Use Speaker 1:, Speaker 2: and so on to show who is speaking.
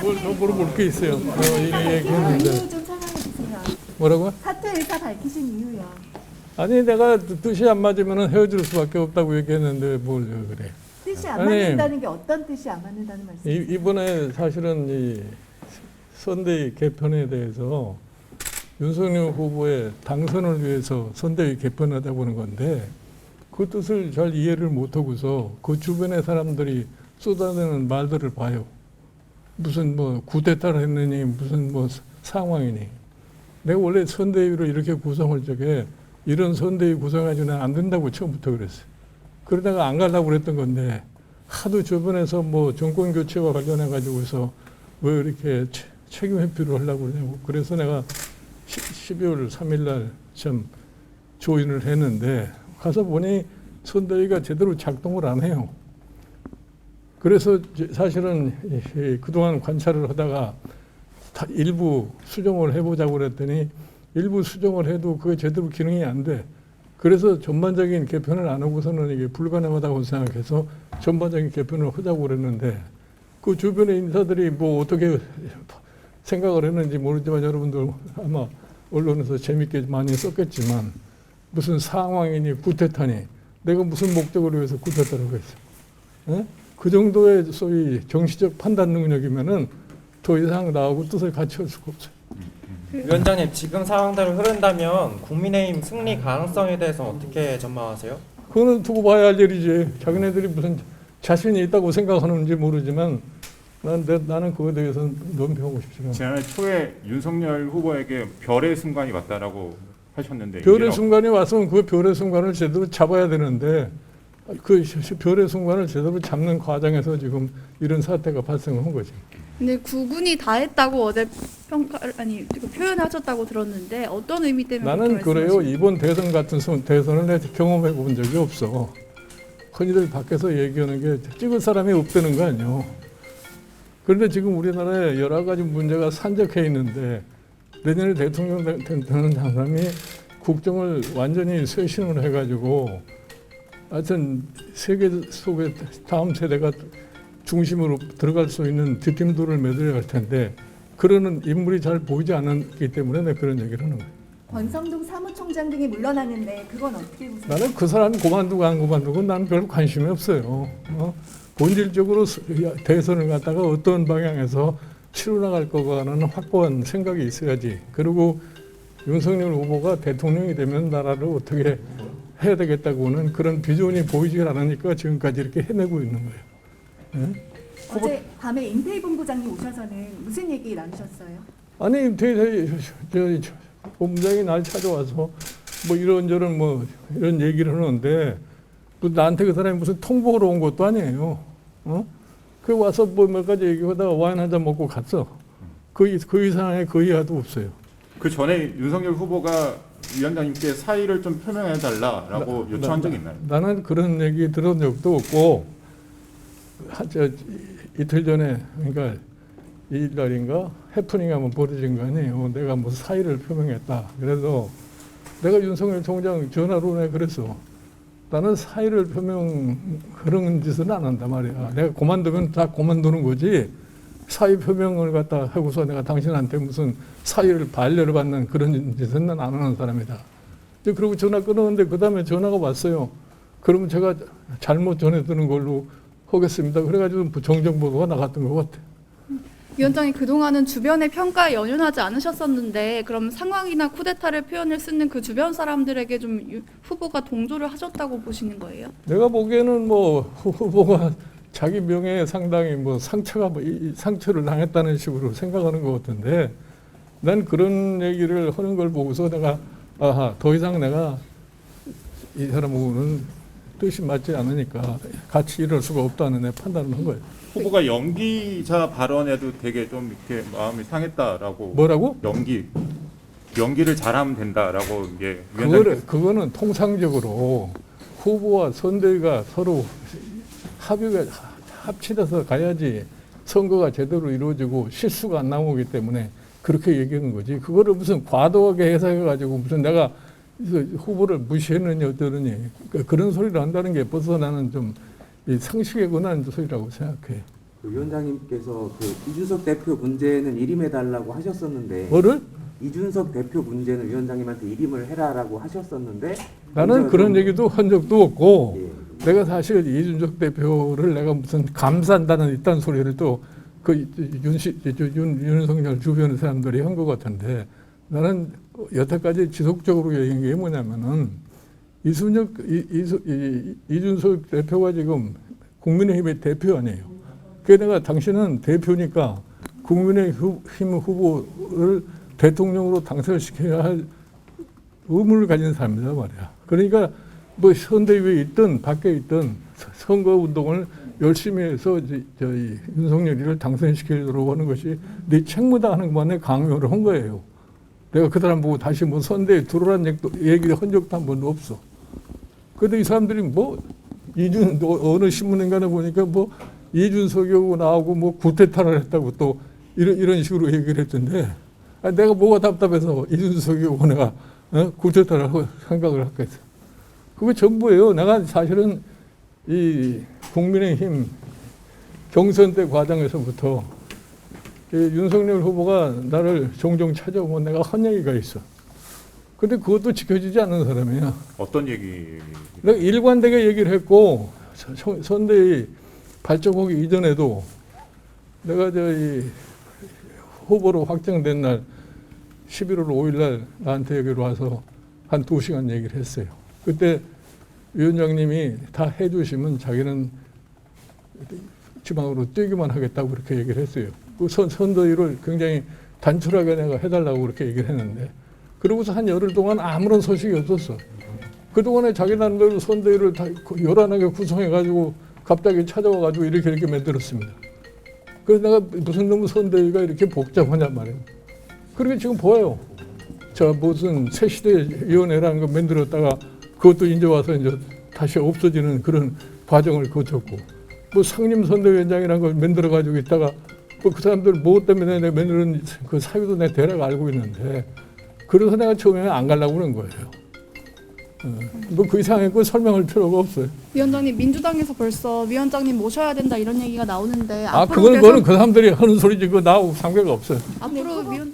Speaker 1: 뭘 더 물어볼 게 있어요. 이 얘기했는데.
Speaker 2: 이유 좀 설명해 주세요.
Speaker 1: 뭐라고?
Speaker 2: 사퇴 의사 밝히신 이유요.
Speaker 1: 아니 내가 뜻이 안 맞으면 헤어질 수밖에 없다고 얘기했는데 뭘 그래.
Speaker 2: 뜻이 안
Speaker 1: 아니,
Speaker 2: 맞는다는 게 어떤 뜻이 안 맞는다는 말씀이세요?
Speaker 1: 이번에 사실은 이 선대위 개편에 대해서 윤석열 후보의 당선을 위해서 선대위 개편하자고 하는 건데 그 뜻을 잘 이해를 못하고서 그 주변의 사람들이 쏟아내는 말들을 봐요. 무슨 뭐 쿠데타를 했느니 무슨 뭐 상황이니. 내가 원래 선대위를 이렇게 구성할 적에 이런 선대위 구성하지는 안 된다고 처음부터 그랬어요. 그러다가 안 가려고 그랬던 건데 하도 주변에서 뭐 정권 교체와 관련해 가지고서 왜 이렇게 책임 회피를 하려고 그러냐고. 그래서 내가 12월 3일 날 좀 조인을 했는데 가서 보니 선대위가 제대로 작동을 안 해요. 그래서 사실은 그동안 관찰을 하다가 일부 수정을 해보자고 그랬더니 일부 수정을 해도 그게 제대로 기능이 안 돼. 그래서 전반적인 개편을 안 하고서는 이게 불가능하다고 생각해서 전반적인 개편을 하자고 그랬는데 그 주변의 인사들이 뭐 어떻게 생각을 했는지 모르지만 여러분들 아마 언론에서 재밌게 많이 썼겠지만 무슨 상황이니 쿠데타니 내가 무슨 목적으로 위해서 쿠데타라고 했어. 에? 그 정도의 소위 정치적 판단 능력이면은 더 이상 나하고 뜻을 같이 할 수가 없어요.
Speaker 3: 위원장님, 지금 상황대로 흐른다면 국민의힘 승리 가능성에 대해서 어떻게 전망하세요?
Speaker 1: 그거는 두고 봐야 할 일이지. 자기네들이 무슨 자신이 있다고 생각하는지 모르지만 나는 그거에 대해서는 논평하고 싶지 않아요.
Speaker 4: 지난해 초에 윤석열 후보에게 별의 순간이 왔다라고 하셨는데
Speaker 1: 별의 순간이 왔으면 그 별의 순간을 제대로 잡아야 되는데 그 별의 순간을 제대로 잡는 과정에서 지금 이런 사태가 발생한 거지.
Speaker 5: 근데 구군이 다 했다고 어제 표현하셨다고 들었는데 어떤 의미 때문에
Speaker 1: 나는
Speaker 5: 그렇게
Speaker 1: 그래요.
Speaker 5: 말씀하시나요?
Speaker 1: 이번 대선 같은 대선을 내가 경험해 본 적이 없어. 흔히들 밖에서 얘기하는 게 찍을 사람이 없다는 거 아니에요. 그런데 지금 우리나라에 여러 가지 문제가 산적해 있는데 내년에 대통령 되는 사람이 국정을 완전히 쇄신을 해가지고 하여튼 세계 속에 다음 세대가 중심으로 들어갈 수 있는 뒷짐돌을 매들어야 할 텐데 그러는 인물이 잘 보이지 않기 때문에 내가 그런 얘기를 하는 거예요.
Speaker 2: 권성동 사무총장 등이 물러나는데 그건 어떻게 보세요?
Speaker 1: 나는 그 사람이 그만두고 안 그만두고 나는 별로 관심이 없어요. 본질적으로 대선을 갖다가 어떤 방향에서 치러 나갈 거가는 확고한 생각이 있어야지. 그리고 윤석열 후보가 대통령이 되면 나라를 어떻게 해야 되겠다고는 그런 비전이 보이지 않으니까 지금까지 이렇게 헤매고 있는 거예요. 네?
Speaker 2: 어제 밤에 임태희 본부장님 오셔서는 무슨 얘기 나누셨어요?
Speaker 1: 아니 본부장이 날 찾아와서 뭐 이런저런 뭐 이런 얘기를 하는데 뭐 나한테 그 사람이 무슨 통보로 온 것도 아니에요. 그 와서 뭐 몇 가지 얘기하다가 와인 한 잔 먹고 갔어. 그 이상의 그 이하도 없어요.
Speaker 4: 그 전에 윤석열 후보가 위원장님께 사의를 좀 표명해 달라라고 요청한 적이 있나요?
Speaker 1: 나는 그런 얘기 들은 적도 없고 이틀 전에 그러니까 2일 날인가 해프닝이 한번 벌어진 거 아니에요. 내가 무슨 사의를 표명했다. 그래서 내가 윤석열 총장 전화로 내가 그랬어. 나는 사의를 표명 그런 짓은 안 한단 말이야. 내가 그만두면 다 그만두는 거지. 사의 표명을 갖다 하고서 내가 당신한테 무슨 사의를 반려를 받는 그런 짓은 난 안 하는 사람이다. 그리고 전화 끊었는데 그 다음에 전화가 왔어요. 그러면 제가 잘못 전해드는 걸로 하겠습니다. 그래가지고 정정보도가 나갔던 것 같아.
Speaker 5: 위원장님, 그동안은 주변의 평가에 연연하지 않으셨었는데 그럼 상황이나 쿠데타를 표현을 쓰는 그 주변 사람들에게 좀 후보가 동조를 하셨다고 보시는 거예요?
Speaker 1: 내가 보기에는 뭐 후보가 자기 명예에 상당히 뭐 상처를 당했다는 식으로 생각하는 것 같은데 난 그런 얘기를 하는 걸 보고서 내가 더 이상 내가 이 사람하고는 뜻이 맞지 않으니까 같이 일할 수가 없다는 내 판단을 한 거예요.
Speaker 4: 후보가 연기자 발언에도 되게 좀 이렇게 마음이 상했다라고.
Speaker 1: 뭐라고?
Speaker 4: 연기를 잘하면 된다라고 이게
Speaker 1: 그거는 통상적으로 후보와 선대위가 서로 합치돼서 가야지 선거가 제대로 이루어지고 실수가 안 나오기 때문에 그렇게 얘기하는 거지. 그거를 무슨 과도하게 해석해가지고 무슨 내가 후보를 무시했느냐 어떠느니 그런 소리를 한다는 게 벌써 나는 좀 상식에 관한 소리라고 생각해.
Speaker 6: 그 위원장님께서 그 이준석 대표 문제는 일임해달라고 하셨었는데
Speaker 1: 뭐를?
Speaker 6: 이준석 대표 문제는 위원장님한테 일임을 해라라고 하셨었는데
Speaker 1: 나는
Speaker 6: 문제가
Speaker 1: 그런
Speaker 6: 좀-
Speaker 1: 얘기도 한 적도 없고
Speaker 6: 예.
Speaker 1: 내가 사실 이준석 대표를 내가 무슨 감싼다는 이딴 소리를 또 그 윤석열 주변의 사람들이 한 것 같은데 나는 여태까지 지속적으로 얘기한 게 뭐냐면은 이준석 대표가 지금 국민의힘의 대표 아니에요. 그게 내가 당신은 대표니까 국민의힘 후보를 대통령으로 당선시켜야 할 의무를 가진 사람이다 말이야. 그러니까 뭐 선대위에 있든 밖에 있든 선거 운동을 열심히 해서 저희 윤석열이를 당선시키도록 하는 것이 네 책무다 하는 것만에 강요를 한 거예요. 내가 그 사람 보고 다시 뭐 선대에 들어오라는 얘기를 한 적도 한 번도 없어. 그런데 이 사람들이 뭐 어느 신문인가에 보니까 뭐 이준석이하고 나하고 뭐 구태타를 했다고 또 이런 식으로 얘기를 했던데 내가 뭐가 답답해서 이준석이하고 내가 구태타를 하고 생각을 했겠어. 그거 전부예요. 내가 사실은 이 국민의힘 경선 때 과정에서부터 이 윤석열 후보가 나를 종종 찾아오면 내가 한 얘기가 있어. 근데 그것도 지켜지지 않는 사람이야.
Speaker 4: 어떤 얘기?
Speaker 1: 내가 일관되게 얘기를 했고 선대위 발족하기 이전에도 내가 저희 후보로 확정된 날 11월 5일 날 나한테 여기로 와서 한 2시간 얘기를 했어요. 그때 위원장님이 다 해주시면 자기는 지방으로 뛰기만 하겠다고 그렇게 얘기를 했어요. 그 선대위를 굉장히 단촐하게 내가 해달라고 그렇게 얘기를 했는데 그러고서 한 열흘 동안 아무런 소식이 없었어. 그동안에 자기 나름대로 선대위를 다 요란하게 구성해가지고 갑자기 찾아와가지고 이렇게 만들었습니다. 그래서 내가 무슨 놈의 선대위가 이렇게 복잡하냔 말이에요. 그렇게 지금 보여요. 저 무슨 새시대위원회라는 거 만들었다가 그것도 이제 와서 이제 다시 없어지는 그런 과정을 거쳤고 뭐 상임선대위원장이라는 걸 만들어가지고 있다가 뭐 그 사람들 뭐 때문에 내가 만드는 그 사유도 내가 대략 알고 있는데 그래서 내가 처음에는 안 가려고 그런 거예요. 뭐 그 이상의 거 설명할 필요가 없어요.
Speaker 5: 위원장님 민주당에서 벌써 위원장님 모셔야 된다 이런 얘기가 나오는데
Speaker 1: 아
Speaker 5: 앞으로
Speaker 1: 그거는
Speaker 5: 계속
Speaker 1: 그 사람들이 하는 소리지 그거 나하고 상관가 없어요.
Speaker 5: 앞으로 위원